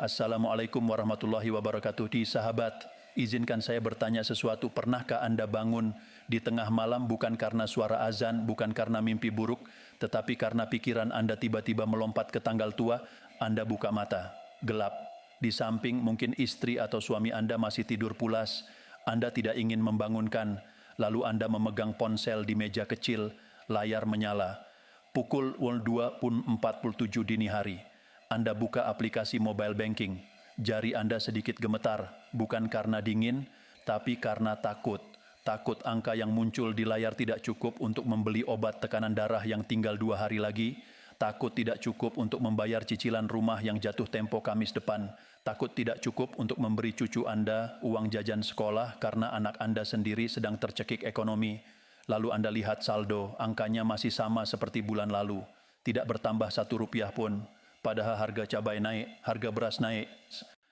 Assalamualaikum warahmatullahi wabarakatuh. Di sahabat, izinkan saya bertanya sesuatu. Pernahkah Anda bangun di tengah malam bukan karena suara azan, bukan karena mimpi buruk, tetapi karena pikiran Anda tiba-tiba melompat ke tanggal tua? Anda buka mata, gelap. Di samping mungkin istri atau suami Anda masih tidur pulas. Anda tidak ingin membangunkan. Lalu Anda memegang ponsel di meja kecil, layar menyala. Pukul 2:47 dini hari. Anda buka aplikasi mobile banking. Jari Anda sedikit gemetar, bukan karena dingin, tapi karena takut. Takut angka yang muncul di layar tidak cukup untuk membeli obat tekanan darah yang tinggal 2 hari lagi. Takut tidak cukup untuk membayar cicilan rumah yang jatuh tempo Kamis depan. Takut tidak cukup untuk memberi cucu Anda uang jajan sekolah karena anak Anda sendiri sedang tercekik ekonomi. Lalu Anda lihat saldo, angkanya masih sama seperti bulan lalu. Tidak bertambah 1 rupiah pun. Padahal harga cabai naik, harga beras naik,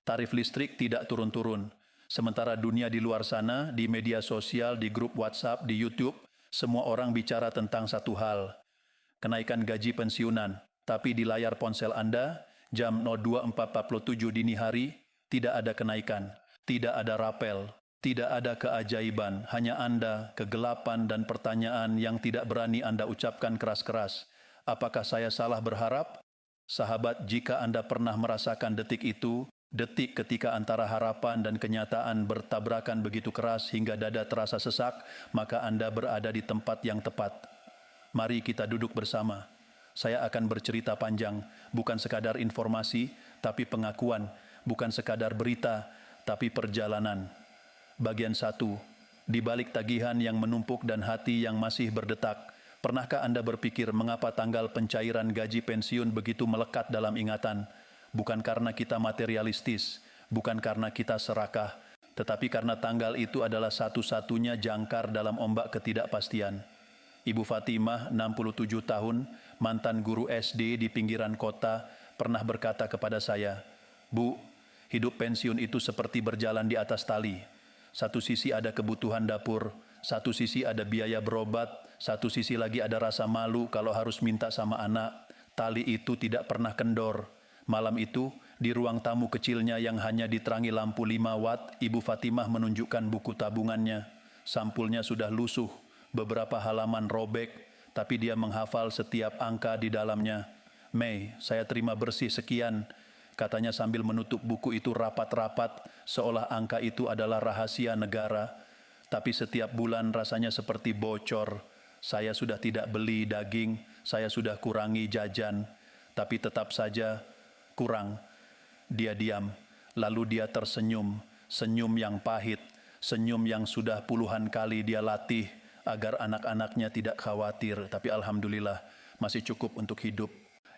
tarif listrik tidak turun-turun. Sementara dunia di luar sana, di media sosial, di grup WhatsApp, di YouTube, semua orang bicara tentang satu hal, kenaikan gaji pensiunan. Tapi di layar ponsel Anda, jam 02:47 dini hari, tidak ada kenaikan, tidak ada rapel, tidak ada keajaiban, hanya Anda, kegelapan dan pertanyaan yang tidak berani Anda ucapkan keras-keras. Apakah saya salah berharap? Sahabat, jika Anda pernah merasakan detik itu, detik ketika antara harapan dan kenyataan bertabrakan begitu keras hingga dada terasa sesak, maka Anda berada di tempat yang tepat. Mari kita duduk bersama. Saya akan bercerita panjang, bukan sekadar informasi, tapi pengakuan, bukan sekadar berita, tapi perjalanan. Bagian 1. Di balik tagihan yang menumpuk dan hati yang masih berdetak, pernahkah Anda berpikir mengapa tanggal pencairan gaji pensiun begitu melekat dalam ingatan? Bukan karena kita materialistis, bukan karena kita serakah, tetapi karena tanggal itu adalah satu-satunya jangkar dalam ombak ketidakpastian. Ibu Fatimah, 67 tahun, mantan guru SD di pinggiran kota, pernah berkata kepada saya, "Bu, hidup pensiun itu seperti berjalan di atas tali. Satu sisi ada kebutuhan dapur, satu sisi ada biaya berobat, satu sisi lagi ada rasa malu kalau harus minta sama anak. Tali itu tidak pernah kendor." Malam itu, di ruang tamu kecilnya yang hanya diterangi lampu 5 watt, Ibu Fatimah menunjukkan buku tabungannya. Sampulnya sudah lusuh, beberapa halaman robek, tapi dia menghafal setiap angka di dalamnya. "Mei, saya terima bersih sekian," katanya sambil menutup buku itu rapat-rapat, seolah angka itu adalah rahasia negara. Tapi setiap bulan rasanya seperti bocor. Saya sudah tidak beli daging, saya sudah kurangi jajan, tapi tetap saja kurang. Dia diam, lalu dia tersenyum, senyum yang pahit, senyum yang sudah puluhan kali dia latih agar anak-anaknya tidak khawatir, tapi alhamdulillah masih cukup untuk hidup.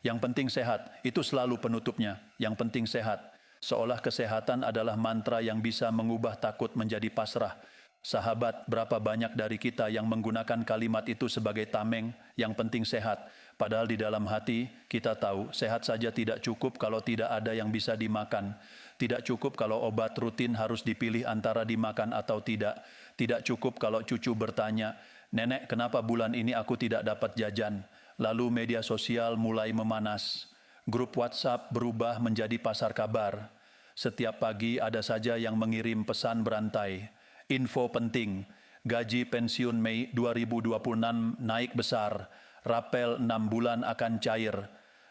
Yang penting sehat, itu selalu penutupnya. Yang penting sehat, seolah kesehatan adalah mantra yang bisa mengubah takut menjadi pasrah. Sahabat, berapa banyak dari kita yang menggunakan kalimat itu sebagai tameng, yang penting sehat. Padahal di dalam hati, kita tahu, sehat saja tidak cukup kalau tidak ada yang bisa dimakan. Tidak cukup kalau obat rutin harus dipilih antara dimakan atau tidak. Tidak cukup kalau cucu bertanya, "Nenek, kenapa bulan ini aku tidak dapat jajan?" Lalu media sosial mulai memanas. Grup WhatsApp berubah menjadi pasar kabar. Setiap pagi ada saja yang mengirim pesan berantai. Info penting, gaji pensiun Mei 2026 naik besar, rapel 6 bulan akan cair.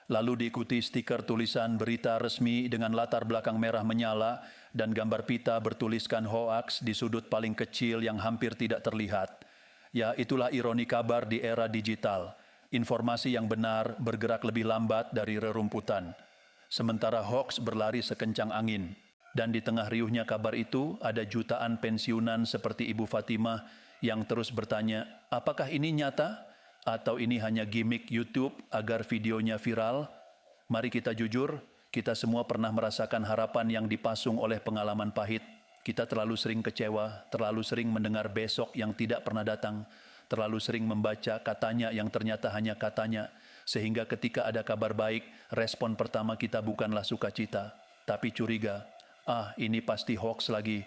Lalu diikuti stiker tulisan berita resmi dengan latar belakang merah menyala dan gambar pita bertuliskan hoaks di sudut paling kecil yang hampir tidak terlihat. Ya, itulah ironi kabar di era digital. Informasi yang benar bergerak lebih lambat dari rerumputan. Sementara hoaks berlari sekencang angin. Dan di tengah riuhnya kabar itu, ada jutaan pensiunan seperti Ibu Fatimah yang terus bertanya, apakah ini nyata? Atau ini hanya gimmick YouTube agar videonya viral? Mari kita jujur, kita semua pernah merasakan harapan yang dipasung oleh pengalaman pahit. Kita terlalu sering kecewa, terlalu sering mendengar besok yang tidak pernah datang, terlalu sering membaca katanya yang ternyata hanya katanya, sehingga ketika ada kabar baik, respon pertama kita bukanlah sukacita, tapi curiga. Ah, ini pasti hoax lagi.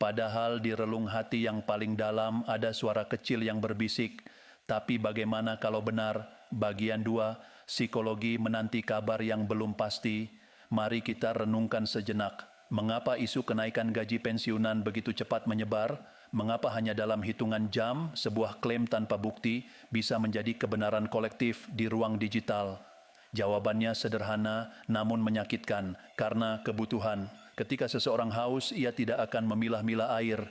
Padahal di relung hati yang paling dalam ada suara kecil yang berbisik, tapi bagaimana kalau benar? Bagian 2, psikologi menanti kabar yang belum pasti. Mari kita renungkan sejenak. Mengapa isu kenaikan gaji pensiunan begitu cepat menyebar? Mengapa hanya dalam hitungan jam sebuah klaim tanpa bukti bisa menjadi kebenaran kolektif di ruang digital? Jawabannya sederhana namun menyakitkan, karena kebutuhan. Ketika seseorang haus, ia tidak akan memilah-milah air.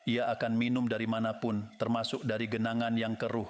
Ia akan minum dari manapun, termasuk dari genangan yang keruh.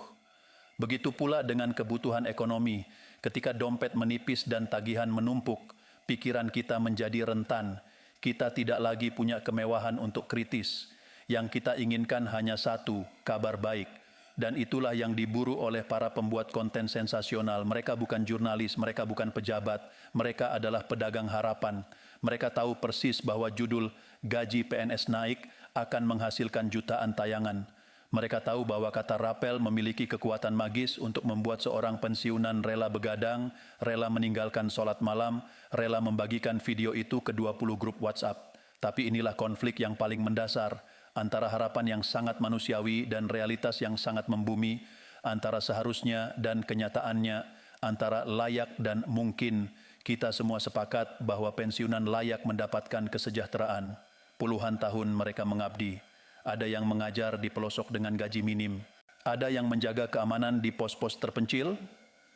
Begitu pula dengan kebutuhan ekonomi. Ketika dompet menipis dan tagihan menumpuk, pikiran kita menjadi rentan. Kita tidak lagi punya kemewahan untuk kritis. Yang kita inginkan hanya satu, kabar baik. Dan itulah yang diburu oleh para pembuat konten sensasional. Mereka bukan jurnalis, mereka bukan pejabat. Mereka adalah pedagang harapan. Mereka tahu persis bahwa judul gaji PNS naik akan menghasilkan jutaan tayangan. Mereka tahu bahwa kata rapel memiliki kekuatan magis untuk membuat seorang pensiunan rela begadang, rela meninggalkan sholat malam, rela membagikan video itu ke 20 grup WhatsApp. Tapi inilah konflik yang paling mendasar antara harapan yang sangat manusiawi dan realitas yang sangat membumi, antara seharusnya dan kenyataannya, antara layak dan mungkin. Kita semua sepakat bahwa pensiunan layak mendapatkan kesejahteraan. Puluhan tahun mereka mengabdi. Ada yang mengajar di pelosok dengan gaji minim. Ada yang menjaga keamanan di pos-pos terpencil.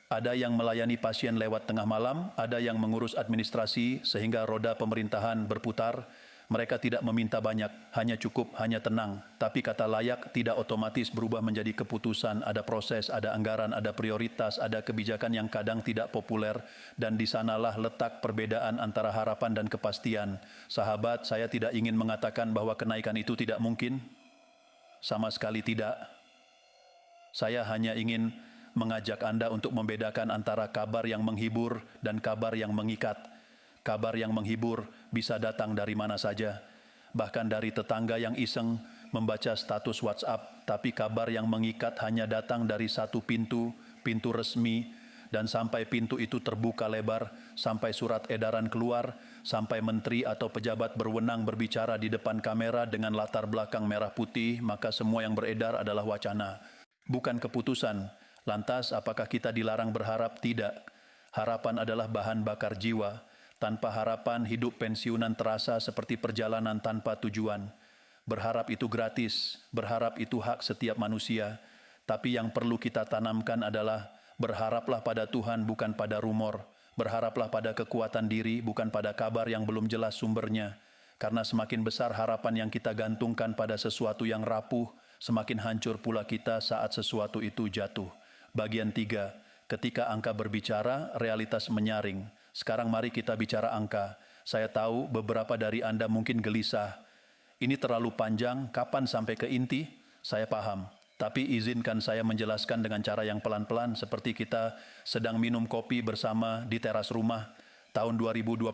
Ada yang melayani pasien lewat tengah malam. Ada yang mengurus administrasi sehingga roda pemerintahan berputar. Mereka tidak meminta banyak, hanya cukup, hanya tenang. Tapi kata layak tidak otomatis berubah menjadi keputusan. Ada proses, ada anggaran, ada prioritas, ada kebijakan yang kadang tidak populer. Dan di sanalah letak perbedaan antara harapan dan kepastian. Sahabat, saya tidak ingin mengatakan bahwa kenaikan itu tidak mungkin. Sama sekali tidak. Saya hanya ingin mengajak Anda untuk membedakan antara kabar yang menghibur dan kabar yang mengikat. Kabar yang menghibur bisa datang dari mana saja, bahkan dari tetangga yang iseng membaca status WhatsApp, tapi kabar yang mengikat hanya datang dari satu pintu, pintu resmi, dan sampai pintu itu terbuka lebar, sampai surat edaran keluar, sampai menteri atau pejabat berwenang berbicara di depan kamera dengan latar belakang merah putih, maka semua yang beredar adalah wacana, bukan keputusan. Lantas, apakah kita dilarang berharap? Tidak. Harapan adalah bahan bakar jiwa. Tanpa harapan, hidup pensiunan terasa seperti perjalanan tanpa tujuan. Berharap itu gratis, berharap itu hak setiap manusia. Tapi yang perlu kita tanamkan adalah berharaplah pada Tuhan bukan pada rumor. Berharaplah pada kekuatan diri bukan pada kabar yang belum jelas sumbernya. Karena semakin besar harapan yang kita gantungkan pada sesuatu yang rapuh, semakin hancur pula kita saat sesuatu itu jatuh. Bagian 3, ketika angka berbicara, realitas menyaring. Sekarang mari kita bicara angka. Saya tahu beberapa dari Anda mungkin gelisah. Ini terlalu panjang, kapan sampai ke inti? Saya paham. Tapi izinkan saya menjelaskan dengan cara yang pelan-pelan seperti kita sedang minum kopi bersama di teras rumah. Tahun 2025,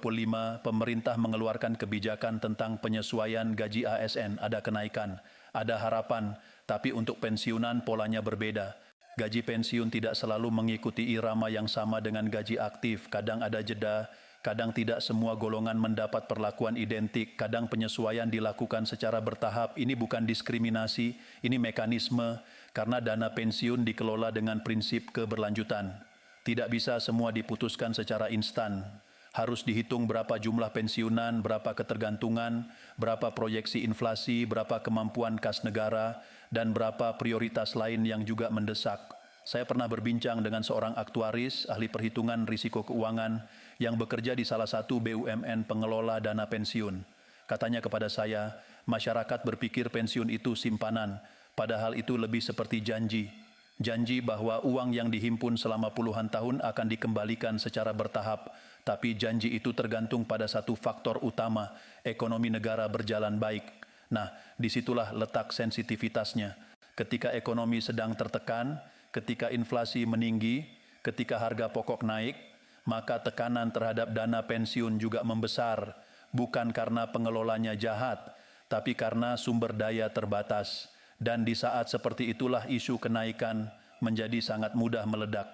pemerintah mengeluarkan kebijakan tentang penyesuaian gaji ASN. Ada kenaikan, ada harapan, tapi untuk pensiunan polanya berbeda. Gaji pensiun tidak selalu mengikuti irama yang sama dengan gaji aktif. Kadang ada jeda, kadang tidak semua golongan mendapat perlakuan identik. Kadang penyesuaian dilakukan secara bertahap. Ini bukan diskriminasi, ini mekanisme. Karena dana pensiun dikelola dengan prinsip keberlanjutan. Tidak bisa semua diputuskan secara instan. Harus dihitung berapa jumlah pensiunan, berapa ketergantungan, berapa proyeksi inflasi, berapa kemampuan kas negara, dan berapa prioritas lain yang juga mendesak. Saya pernah berbincang dengan seorang aktuaris, ahli perhitungan risiko keuangan, yang bekerja di salah satu BUMN pengelola dana pensiun. Katanya kepada saya, masyarakat berpikir pensiun itu simpanan, padahal itu lebih seperti janji. Janji bahwa uang yang dihimpun selama puluhan tahun akan dikembalikan secara bertahap, tapi janji itu tergantung pada satu faktor utama, ekonomi negara berjalan baik. Nah, disitulah letak sensitivitasnya. Ketika ekonomi sedang tertekan, ketika inflasi meninggi, ketika harga pokok naik, maka tekanan terhadap dana pensiun juga membesar, bukan karena pengelolanya jahat, tapi karena sumber daya terbatas. Dan di saat seperti itulah isu kenaikan menjadi sangat mudah meledak.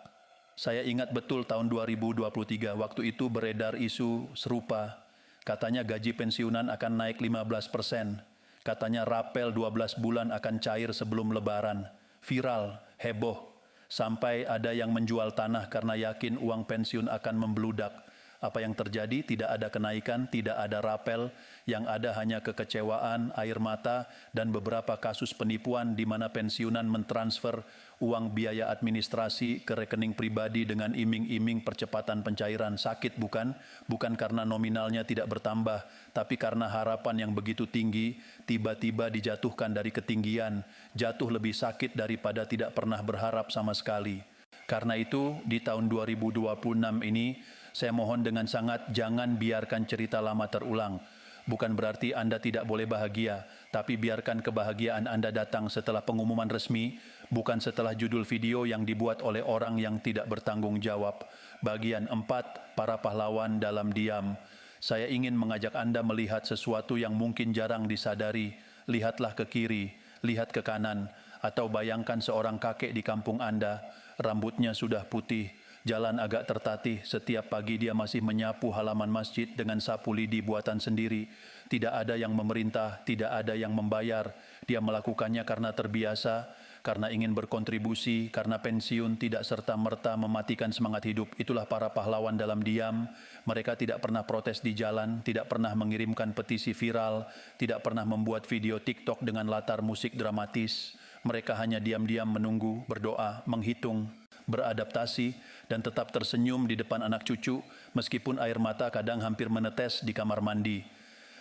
Saya ingat betul tahun 2023, waktu itu beredar isu serupa. Katanya gaji pensiunan akan naik 15%. Katanya rapel 12 bulan akan cair sebelum lebaran. Viral, heboh. Sampai ada yang menjual tanah karena yakin uang pensiun akan membludak. Apa yang terjadi? Tidak ada kenaikan, tidak ada rapel, yang ada hanya kekecewaan, air mata, dan beberapa kasus penipuan di mana pensiunan mentransfer uang biaya administrasi ke rekening pribadi dengan iming-iming percepatan pencairan. Sakit bukan? Bukan karena nominalnya tidak bertambah, tapi karena harapan yang begitu tinggi, tiba-tiba dijatuhkan dari ketinggian, jatuh lebih sakit daripada tidak pernah berharap sama sekali. Karena itu, di tahun 2026 ini, saya mohon dengan sangat jangan biarkan cerita lama terulang. Bukan berarti Anda tidak boleh bahagia, tapi biarkan kebahagiaan Anda datang setelah pengumuman resmi, bukan setelah judul video yang dibuat oleh orang yang tidak bertanggung jawab. Bagian 4, para pahlawan dalam diam. Saya ingin mengajak Anda melihat sesuatu yang mungkin jarang disadari. Lihatlah ke kiri, lihat ke kanan, atau bayangkan seorang kakek di kampung Anda, rambutnya sudah putih, jalan agak tertatih, setiap pagi dia masih menyapu halaman masjid dengan sapu lidi buatan sendiri. Tidak ada yang memerintah, tidak ada yang membayar. Dia melakukannya karena terbiasa, karena ingin berkontribusi, karena pensiun tidak serta-merta mematikan semangat hidup. Itulah para pahlawan dalam diam. Mereka tidak pernah protes di jalan, tidak pernah mengirimkan petisi viral, tidak pernah membuat video TikTok dengan latar musik dramatis. Mereka hanya diam-diam menunggu, berdoa, menghitung, beradaptasi, dan tetap tersenyum di depan anak cucu, meskipun air mata kadang hampir menetes di kamar mandi.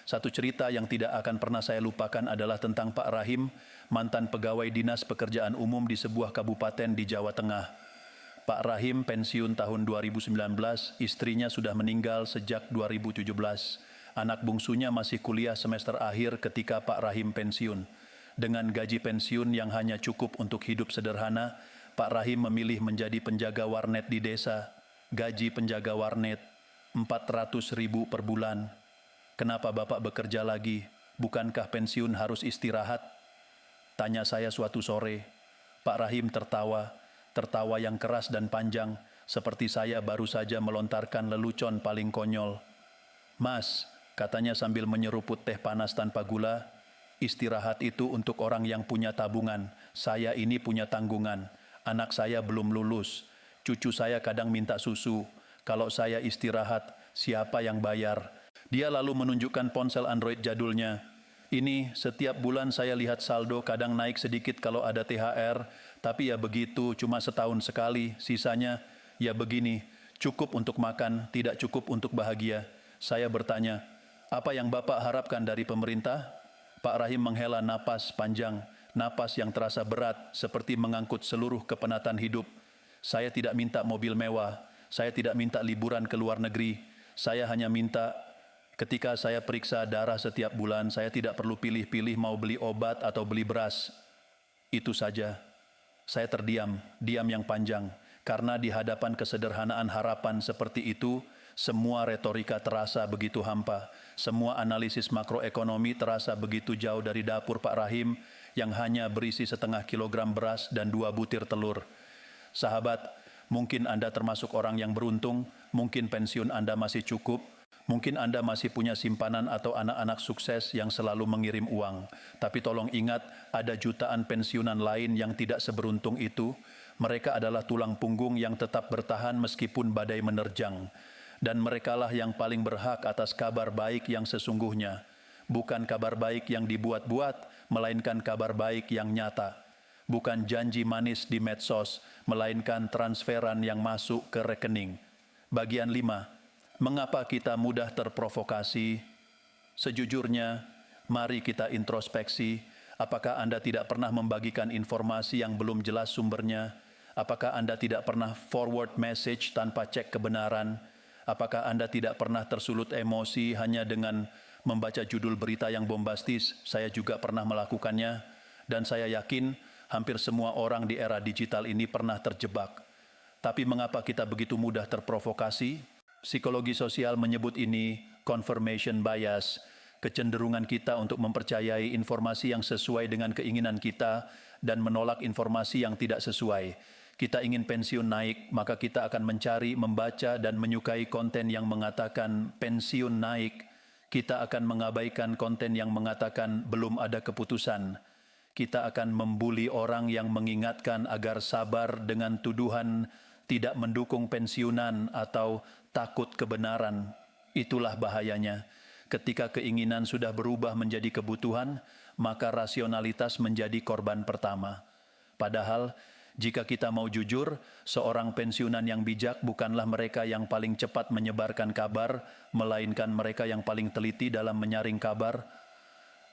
Satu cerita yang tidak akan pernah saya lupakan adalah tentang Pak Rahim, mantan pegawai Dinas Pekerjaan Umum di sebuah kabupaten di Jawa Tengah. Pak Rahim pensiun tahun 2019, istrinya sudah meninggal sejak 2017. Anak bungsunya masih kuliah semester akhir ketika Pak Rahim pensiun. Dengan gaji pensiun yang hanya cukup untuk hidup sederhana, Pak Rahim memilih menjadi penjaga warnet di desa. Gaji penjaga warnet 400.000 per bulan. Kenapa Bapak bekerja lagi? Bukankah pensiun harus istirahat? Tanya saya suatu sore. Pak Rahim tertawa, tertawa yang keras dan panjang, seperti saya baru saja melontarkan lelucon paling konyol. Mas, katanya sambil menyeruput teh panas tanpa gula, istirahat itu untuk orang yang punya tabungan. Saya ini punya tanggungan. Anak saya belum lulus. Cucu saya kadang minta susu. Kalau saya istirahat, siapa yang bayar? Dia lalu menunjukkan ponsel Android jadulnya. Ini setiap bulan saya lihat saldo kadang naik sedikit kalau ada THR, tapi ya begitu, cuma setahun sekali. Sisanya ya begini, cukup untuk makan, tidak cukup untuk bahagia. Saya bertanya, apa yang Bapak harapkan dari pemerintah? Pak Rahim menghela napas panjang, napas yang terasa berat seperti mengangkut seluruh kepenatan hidup. Saya tidak minta mobil mewah, saya tidak minta liburan ke luar negeri. Saya hanya minta ketika saya periksa darah setiap bulan, saya tidak perlu pilih-pilih mau beli obat atau beli beras. Itu saja. Saya terdiam, diam yang panjang, karena di hadapan kesederhanaan harapan seperti itu, semua retorika terasa begitu hampa. Semua analisis makroekonomi terasa begitu jauh dari dapur Pak Rahim yang hanya berisi setengah kilogram beras dan 2 butir telur. Sahabat, mungkin Anda termasuk orang yang beruntung, mungkin pensiun Anda masih cukup, mungkin Anda masih punya simpanan atau anak-anak sukses yang selalu mengirim uang. Tapi tolong ingat, ada jutaan pensiunan lain yang tidak seberuntung itu. Mereka adalah tulang punggung yang tetap bertahan meskipun badai menerjang. Dan merekalah yang paling berhak atas kabar baik yang sesungguhnya. Bukan kabar baik yang dibuat-buat, melainkan kabar baik yang nyata. Bukan janji manis di medsos, melainkan transferan yang masuk ke rekening. Bagian 5. Mengapa kita mudah terprovokasi? Sejujurnya, mari kita introspeksi. Apakah Anda tidak pernah membagikan informasi yang belum jelas sumbernya? Apakah Anda tidak pernah forward message tanpa cek kebenaran? Apakah Anda tidak pernah tersulut emosi hanya dengan membaca judul berita yang bombastis? Saya juga pernah melakukannya, dan saya yakin hampir semua orang di era digital ini pernah terjebak. Tapi mengapa kita begitu mudah terprovokasi? Psikologi sosial menyebut ini confirmation bias, kecenderungan kita untuk mempercayai informasi yang sesuai dengan keinginan kita dan menolak informasi yang tidak sesuai. Kita ingin pensiun naik, maka kita akan mencari, membaca, dan menyukai konten yang mengatakan pensiun naik. Kita akan mengabaikan konten yang mengatakan belum ada keputusan. Kita akan membuli orang yang mengingatkan agar sabar dengan tuduhan tidak mendukung pensiunan atau takut kebenaran. Itulah bahayanya. Ketika keinginan sudah berubah menjadi kebutuhan, maka rasionalitas menjadi korban pertama. Padahal, jika kita mau jujur, seorang pensiunan yang bijak bukanlah mereka yang paling cepat menyebarkan kabar, melainkan mereka yang paling teliti dalam menyaring kabar.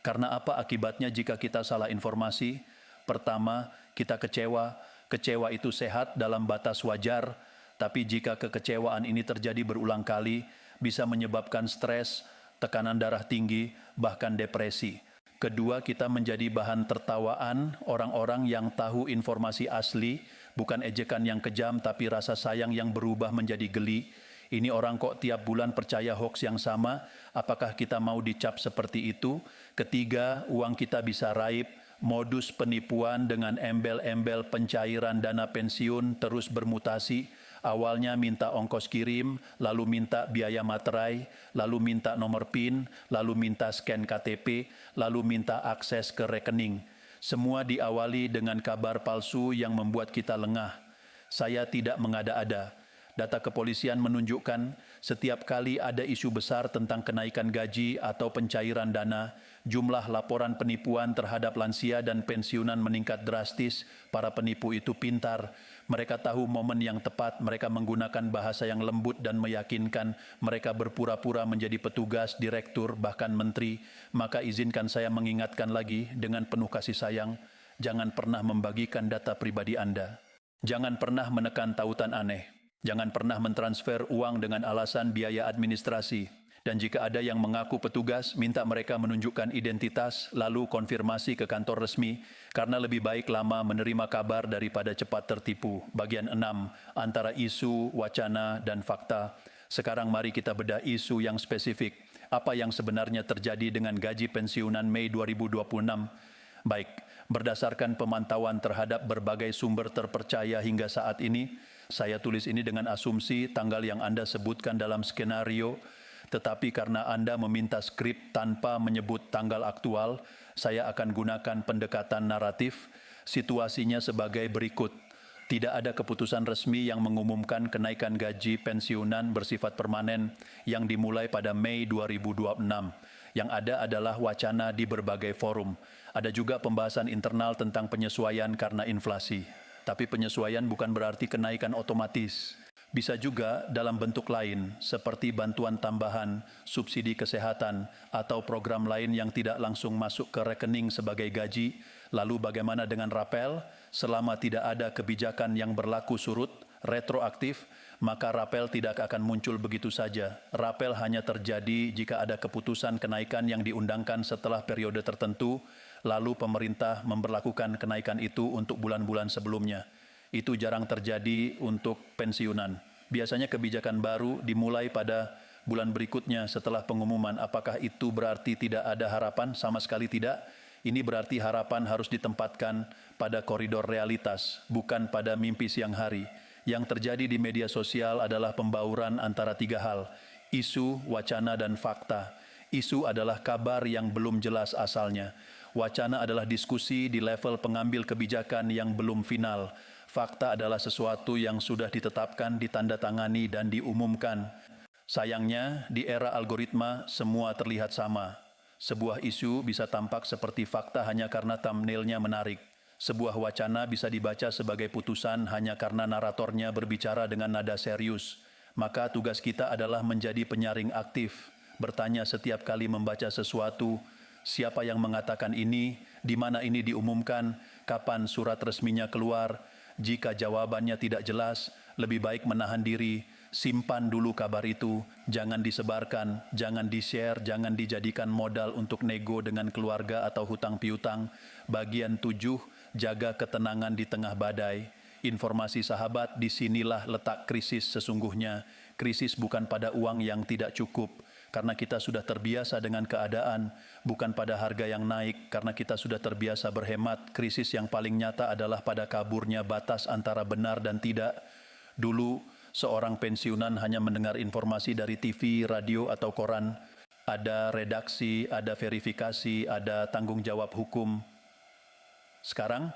Karena apa akibatnya jika kita salah informasi? Pertama, kita kecewa. Kecewa itu sehat dalam batas wajar, tapi jika kekecewaan ini terjadi berulang kali, bisa menyebabkan stres, tekanan darah tinggi, bahkan depresi. Kedua, kita menjadi bahan tertawaan orang-orang yang tahu informasi asli, bukan ejekan yang kejam, tapi rasa sayang yang berubah menjadi geli. Ini orang kok tiap bulan percaya hoaks yang sama, apakah kita mau dicap seperti itu? Ketiga, uang kita bisa raib, modus penipuan dengan embel-embel pencairan dana pensiun terus bermutasi. Awalnya minta ongkos kirim, lalu minta biaya materai, lalu minta nomor PIN, lalu minta scan KTP, lalu minta akses ke rekening. Semua diawali dengan kabar palsu yang membuat kita lengah. Saya tidak mengada-ada. Data kepolisian menunjukkan setiap kali ada isu besar tentang kenaikan gaji atau pencairan dana, jumlah laporan penipuan terhadap lansia dan pensiunan meningkat drastis. Para penipu itu pintar. Mereka tahu momen yang tepat, mereka menggunakan bahasa yang lembut dan meyakinkan. Mereka berpura-pura menjadi petugas, direktur, bahkan menteri. Maka izinkan saya mengingatkan lagi dengan penuh kasih sayang, jangan pernah membagikan data pribadi Anda. Jangan pernah menekan tautan aneh. Jangan pernah mentransfer uang dengan alasan biaya administrasi. Dan jika ada yang mengaku petugas, minta mereka menunjukkan identitas, lalu konfirmasi ke kantor resmi, karena lebih baik lama menerima kabar daripada cepat tertipu. Bagian 6, antara isu, wacana, dan fakta. Sekarang mari kita bedah isu yang spesifik. Apa yang sebenarnya terjadi dengan gaji pensiunan Mei 2026? Baik, berdasarkan pemantauan terhadap berbagai sumber terpercaya hingga saat ini, saya tulis ini dengan asumsi tanggal yang Anda sebutkan dalam skenario, tetapi karena Anda meminta skrip tanpa menyebut tanggal aktual, saya akan gunakan pendekatan naratif. Situasinya sebagai berikut. Tidak ada keputusan resmi yang mengumumkan kenaikan gaji pensiunan bersifat permanen yang dimulai pada Mei 2026. Yang ada adalah wacana di berbagai forum. Ada juga pembahasan internal tentang penyesuaian karena inflasi. Tapi penyesuaian bukan berarti kenaikan otomatis. Bisa juga dalam bentuk lain, seperti bantuan tambahan, subsidi kesehatan, atau program lain yang tidak langsung masuk ke rekening sebagai gaji. Lalu bagaimana dengan rapel? Selama tidak ada kebijakan yang berlaku surut, retroaktif, maka rapel tidak akan muncul begitu saja. Rapel hanya terjadi jika ada keputusan kenaikan yang diundangkan setelah periode tertentu, lalu pemerintah memberlakukan kenaikan itu untuk bulan-bulan sebelumnya. Itu jarang terjadi untuk pensiunan. Biasanya kebijakan baru dimulai pada bulan berikutnya setelah pengumuman. Apakah itu berarti tidak ada harapan? Sama sekali tidak. Ini berarti harapan harus ditempatkan pada koridor realitas, bukan pada mimpi siang hari. Yang terjadi di media sosial adalah pembauran antara tiga hal, isu, wacana, dan fakta. Isu adalah kabar yang belum jelas asalnya. Wacana adalah diskusi di level pengambil kebijakan yang belum final. Fakta adalah sesuatu yang sudah ditetapkan, ditandatangani, dan diumumkan. Sayangnya, di era algoritma, semua terlihat sama. Sebuah isu bisa tampak seperti fakta hanya karena thumbnailnya menarik. Sebuah wacana bisa dibaca sebagai putusan hanya karena naratornya berbicara dengan nada serius. Maka tugas kita adalah menjadi penyaring aktif, bertanya setiap kali membaca sesuatu, siapa yang mengatakan ini, di mana ini diumumkan, kapan surat resminya keluar. Jika jawabannya tidak jelas, lebih baik menahan diri, simpan dulu kabar itu, jangan disebarkan, jangan di-share, jangan dijadikan modal untuk nego dengan keluarga atau hutang piutang. Bagian 7, jaga ketenangan di tengah badai. Informasi sahabat, disinilah letak krisis sesungguhnya. Krisis bukan pada uang yang tidak cukup, karena kita sudah terbiasa dengan keadaan, bukan pada harga yang naik, karena kita sudah terbiasa berhemat. Krisis yang paling nyata adalah pada kaburnya batas antara benar dan tidak. Dulu, seorang pensiunan hanya mendengar informasi dari TV, radio, atau koran. Ada redaksi, ada verifikasi, ada tanggung jawab hukum. Sekarang,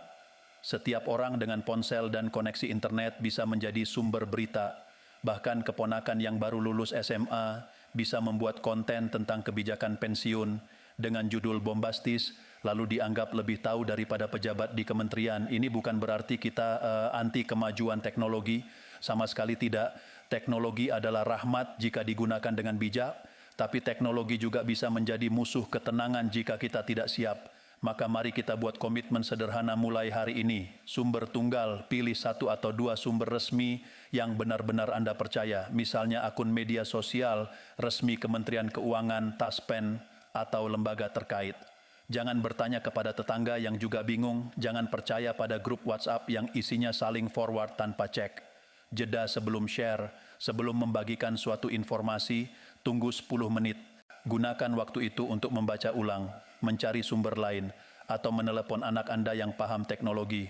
Setiap orang dengan ponsel dan koneksi internet bisa menjadi sumber berita. Bahkan keponakan yang baru lulus SMA bisa membuat konten tentang kebijakan pensiun dengan judul bombastis, lalu dianggap lebih tahu daripada pejabat di kementerian. Ini bukan berarti kita anti kemajuan teknologi, sama sekali tidak. Teknologi adalah rahmat jika digunakan dengan bijak, tapi teknologi juga bisa menjadi musuh ketenangan jika kita tidak siap. Maka mari kita buat komitmen sederhana mulai hari ini. Sumber tunggal, pilih 1 atau 2 sumber resmi yang benar-benar Anda percaya. Misalnya akun media sosial, resmi Kementerian Keuangan, Taspen, atau lembaga terkait. Jangan bertanya kepada tetangga yang juga bingung, jangan percaya pada grup WhatsApp yang isinya saling forward tanpa cek. Jeda sebelum share, sebelum membagikan suatu informasi, tunggu 10 menit. Gunakan waktu itu untuk membaca ulang, mencari sumber lain, atau menelepon anak Anda yang paham teknologi.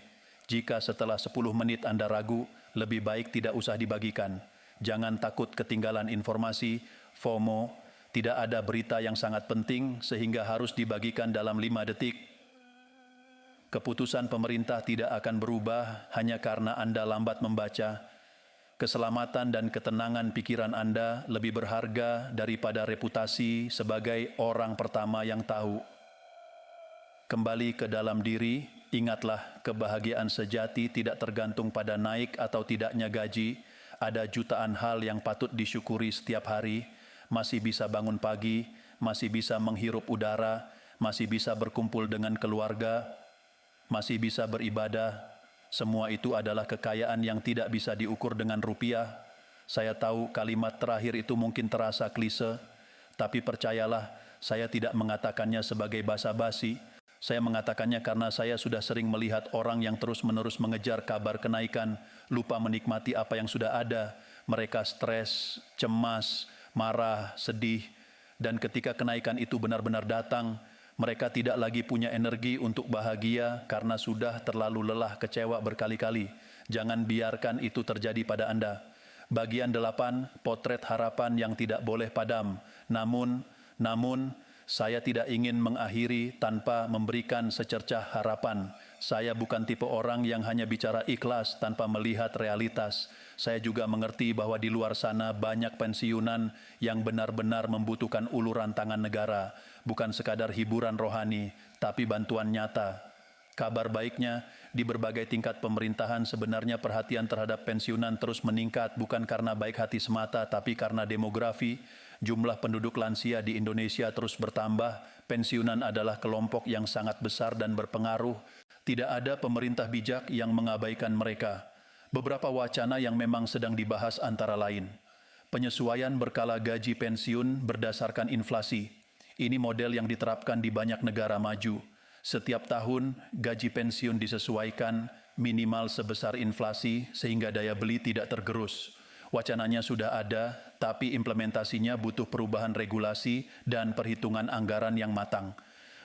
Jika setelah 10 menit Anda ragu, lebih baik tidak usah dibagikan. Jangan takut ketinggalan informasi, FOMO, tidak ada berita yang sangat penting sehingga harus dibagikan dalam 5 detik. Keputusan pemerintah tidak akan berubah hanya karena Anda lambat membaca. Keselamatan dan ketenangan pikiran Anda lebih berharga daripada reputasi sebagai orang pertama yang tahu. Kembali ke dalam diri, ingatlah kebahagiaan sejati tidak tergantung pada naik atau tidaknya gaji. Ada jutaan hal yang patut disyukuri setiap hari. Masih bisa bangun pagi, masih bisa menghirup udara, masih bisa berkumpul dengan keluarga, masih bisa beribadah. Semua itu adalah kekayaan yang tidak bisa diukur dengan rupiah. Saya tahu kalimat terakhir itu mungkin terasa klise, tapi percayalah, saya tidak mengatakannya sebagai basa-basi. Saya mengatakannya karena saya sudah sering melihat orang yang terus-menerus mengejar kabar kenaikan, lupa menikmati apa yang sudah ada. Mereka stres, cemas, marah, sedih, dan ketika kenaikan itu benar-benar datang, mereka tidak lagi punya energi untuk bahagia karena sudah terlalu lelah kecewa berkali-kali. Jangan biarkan itu terjadi pada Anda. Bagian 8, potret harapan yang tidak boleh padam. Namun, saya tidak ingin mengakhiri tanpa memberikan secercah harapan. Saya bukan tipe orang yang hanya bicara ikhlas tanpa melihat realitas. Saya juga mengerti bahwa di luar sana banyak pensiunan yang benar-benar membutuhkan uluran tangan negara. Bukan sekadar hiburan rohani, tapi bantuan nyata. Kabar baiknya, di berbagai tingkat pemerintahan sebenarnya perhatian terhadap pensiunan terus meningkat bukan karena baik hati semata, tapi karena demografi. Jumlah penduduk lansia di Indonesia terus bertambah, pensiunan adalah kelompok yang sangat besar dan berpengaruh. Tidak ada pemerintah bijak yang mengabaikan mereka. Beberapa wacana yang memang sedang dibahas antara lain. Penyesuaian berkala gaji pensiun berdasarkan inflasi. Ini model yang diterapkan di banyak negara maju. Setiap tahun, gaji pensiun disesuaikan minimal sebesar inflasi sehingga daya beli tidak tergerus. Wacananya sudah ada, tapi implementasinya butuh perubahan regulasi dan perhitungan anggaran yang matang.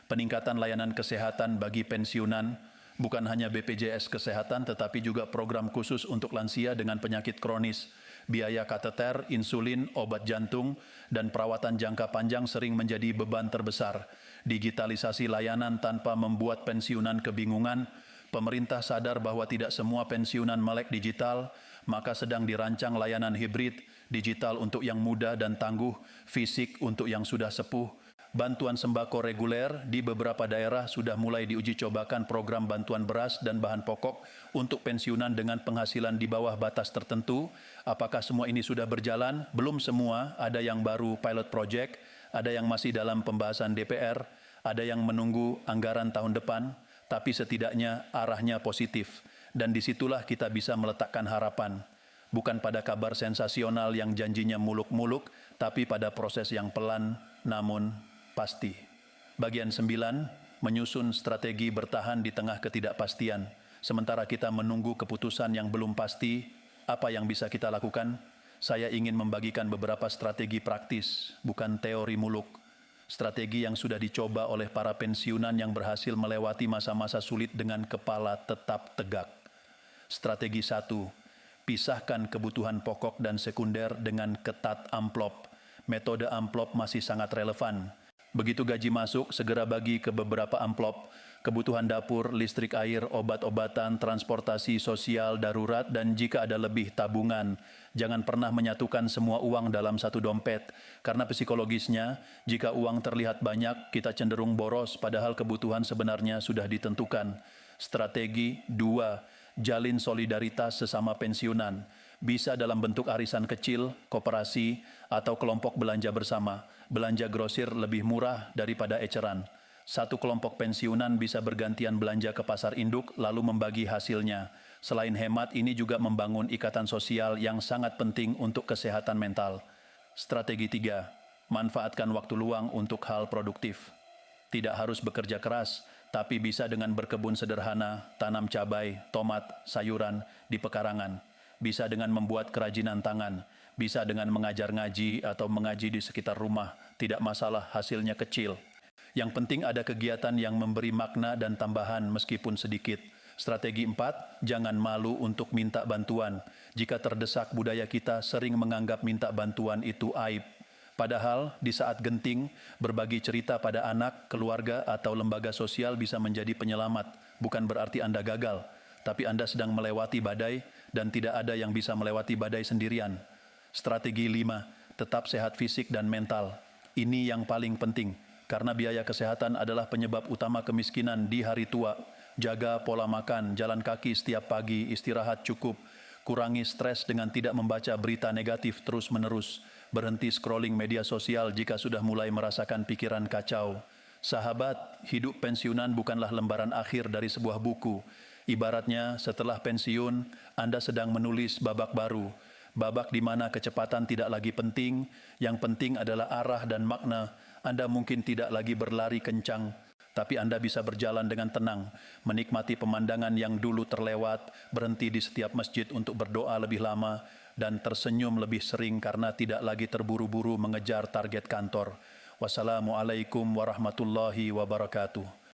Peningkatan layanan kesehatan bagi pensiunan, bukan hanya BPJS Kesehatan, tetapi juga program khusus untuk lansia dengan penyakit kronis. Biaya kateter, insulin, obat jantung, dan perawatan jangka panjang sering menjadi beban terbesar. Digitalisasi layanan tanpa membuat pensiunan kebingungan. Pemerintah sadar bahwa tidak semua pensiunan melek digital, maka sedang dirancang layanan hibrid, digital untuk yang muda dan tangguh, fisik untuk yang sudah sepuh. Bantuan sembako reguler di beberapa daerah sudah mulai diuji cobakan program bantuan beras dan bahan pokok untuk pensiunan dengan penghasilan di bawah batas tertentu. Apakah semua ini sudah berjalan? Belum semua, ada yang baru pilot project, ada yang masih dalam pembahasan DPR, ada yang menunggu anggaran tahun depan, tapi setidaknya arahnya positif. Dan disitulah kita bisa meletakkan harapan. Bukan pada kabar sensasional yang janjinya muluk-muluk, tapi pada proses yang pelan, namun pasti. Bagian 9, menyusun strategi bertahan di tengah ketidakpastian. Sementara kita menunggu keputusan yang belum pasti, apa yang bisa kita lakukan? Saya ingin membagikan beberapa strategi praktis, bukan teori muluk. Strategi yang sudah dicoba oleh para pensiunan yang berhasil melewati masa-masa sulit dengan kepala tetap tegak. Strategi 1, pisahkan kebutuhan pokok dan sekunder dengan ketat amplop. Metode amplop masih sangat relevan. Begitu gaji masuk, segera bagi ke beberapa amplop, kebutuhan dapur, listrik, air, obat-obatan, transportasi sosial, darurat, dan jika ada lebih tabungan. Jangan pernah menyatukan semua uang dalam satu dompet, karena psikologisnya, jika uang terlihat banyak, kita cenderung boros, padahal kebutuhan sebenarnya sudah ditentukan. Strategi 2. Jalin solidaritas sesama pensiunan. Bisa dalam bentuk arisan kecil, koperasi, atau kelompok belanja bersama. Belanja grosir lebih murah daripada eceran. Satu kelompok pensiunan bisa bergantian belanja ke pasar induk lalu membagi hasilnya. Selain hemat, ini juga membangun ikatan sosial yang sangat penting untuk kesehatan mental. Strategi 3. Manfaatkan waktu luang untuk hal produktif. Tidak harus bekerja keras, tapi bisa dengan berkebun sederhana, tanam cabai, tomat, sayuran di pekarangan. Bisa dengan membuat kerajinan tangan, bisa dengan mengajar ngaji atau mengaji di sekitar rumah, tidak masalah hasilnya kecil. Yang penting ada kegiatan yang memberi makna dan tambahan meskipun sedikit. Strategi 4, jangan malu untuk minta bantuan. Jika terdesak, budaya kita sering menganggap minta bantuan itu aib. Padahal di saat genting, berbagi cerita pada anak, keluarga, atau lembaga sosial bisa menjadi penyelamat. Bukan berarti Anda gagal, tapi Anda sedang melewati badai dan tidak ada yang bisa melewati badai sendirian. Strategi 5, tetap sehat fisik dan mental. Ini yang paling penting, karena biaya kesehatan adalah penyebab utama kemiskinan di hari tua. Jaga pola makan, jalan kaki setiap pagi, istirahat cukup. Kurangi stres dengan tidak membaca berita negatif terus-menerus. Berhenti scrolling media sosial jika sudah mulai merasakan pikiran kacau. Sahabat, hidup pensiunan bukanlah lembaran akhir dari sebuah buku. Ibaratnya setelah pensiun, Anda sedang menulis babak baru. Babak di mana kecepatan tidak lagi penting, yang penting adalah arah dan makna. Anda mungkin tidak lagi berlari kencang, tapi Anda bisa berjalan dengan tenang, menikmati pemandangan yang dulu terlewat, berhenti di setiap masjid untuk berdoa lebih lama, dan tersenyum lebih sering karena tidak lagi terburu-buru mengejar target kantor. Wassalamualaikum warahmatullahi wabarakatuh.